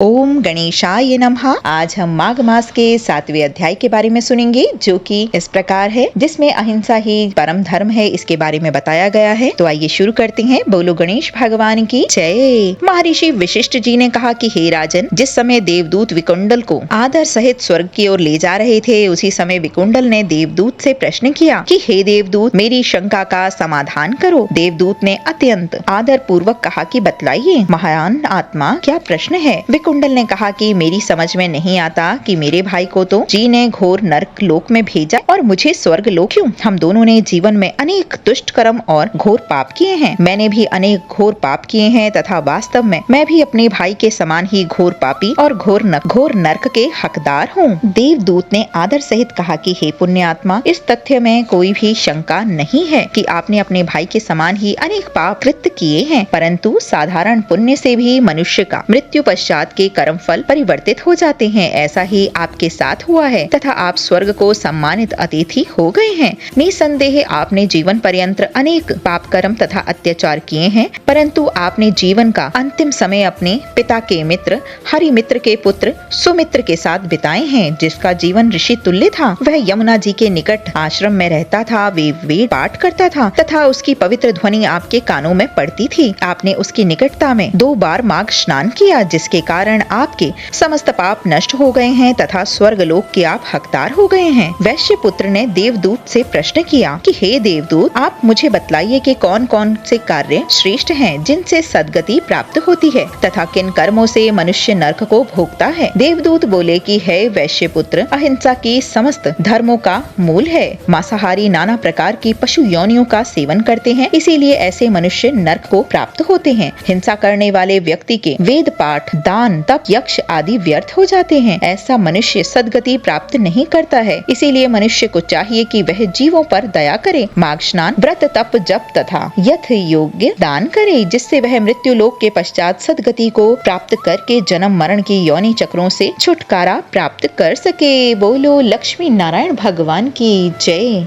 ओम गणेशाय नमः। आज हम माघ मास के 7वें अध्याय के बारे में सुनेंगे, जो कि इस प्रकार है, जिसमें अहिंसा ही परम धर्म है, इसके बारे में बताया गया है। तो आइए शुरू करते हैं। बोलो गणेश भगवान की जय। महर्षि वशिष्ठ जी ने कहा कि हे राजन, जिस समय देवदूत विकुंडल को आदर सहित स्वर्ग की ओर ले जा रहे थे, उसी समय विकुंडल ने देवदूत से प्रश्न किया कि हे देवदूत, मेरी शंका का समाधान करो। देवदूत ने अत्यंत आदर पूर्वक कहा कि बतलाइए महान आत्मा, क्या प्रश्न है। कुंडल ने कहा कि मेरी समझ में नहीं आता कि मेरे भाई को तो जी ने घोर नरक लोक में भेजा और मुझे स्वर्ग लोक क्यों। हम दोनों ने जीवन में अनेक दुष्ट कर्म और घोर पाप किए हैं। मैंने भी अनेक घोर पाप किए हैं तथा वास्तव में मैं भी अपने भाई के समान ही घोर पापी और घोर नरक के हकदार हूँ। देवदूत ने आदर सहित कहा कि हे पुण्यात्मा, इस तथ्य में कोई भी शंका नहीं है कि आपने अपने भाई के समान ही अनेक पाप कृत्य किए हैं, परंतु साधारण पुण्य से भी मनुष्य का मृत्यु पश्चात के कर्म फल परिवर्तित हो जाते हैं। ऐसा ही आपके साथ हुआ है तथा आप स्वर्ग को सम्मानित अतिथि हो गए हैं। निसंदेह आपने जीवन पर्यंत अनेक पाप कर्म तथा अत्याचार किए हैं, परंतु आपने जीवन का अंतिम समय अपने पिता के मित्र हरिमित्र के पुत्र सुमित्र के साथ बिताए हैं, जिसका जीवन ऋषि तुल्य था। वह यमुना जी के निकट आश्रम में रहता था, वेद पाठ करता था तथा उसकी पवित्र ध्वनि आपके कानों में पड़ती थी। आपने उसकी निकटता में 2 बार माघ स्नान किया, जिसके कारण आपके समस्त पाप नष्ट हो गए हैं तथा स्वर्ग लोक के आप हकदार हो गए हैं। वैश्य पुत्र ने देवदूत से प्रश्न किया कि हे देवदूत, आप मुझे बतलाइए कि कौन कौन से कार्य श्रेष्ठ हैं, जिनसे सद्गति प्राप्त होती है तथा किन कर्मों से मनुष्य नरक को भोगता है। देवदूत बोले कि हे वैश्य पुत्र, अहिंसा की समस्त धर्मों का मूल है। मांसाहारी नाना प्रकार की पशु योनियों का सेवन करते हैं, इसीलिए ऐसे मनुष्य नरक को प्राप्त होते हैं। हिंसा करने वाले व्यक्ति के वेद पाठ, दान, तप, यक्ष आदि व्यर्थ हो जाते हैं। ऐसा मनुष्य सद्गति प्राप्त नहीं करता है। इसीलिए मनुष्य को चाहिए कि वह जीवों पर दया करे, माघ स्नान, व्रत, तप, जप तथा यथ योग्य दान करे, जिससे वह मृत्यु लोक के पश्चात सद्गति को प्राप्त करके जन्म मरण की योनि चक्रों से छुटकारा प्राप्त कर सके। बोलो लक्ष्मी नारायण भगवान की जय।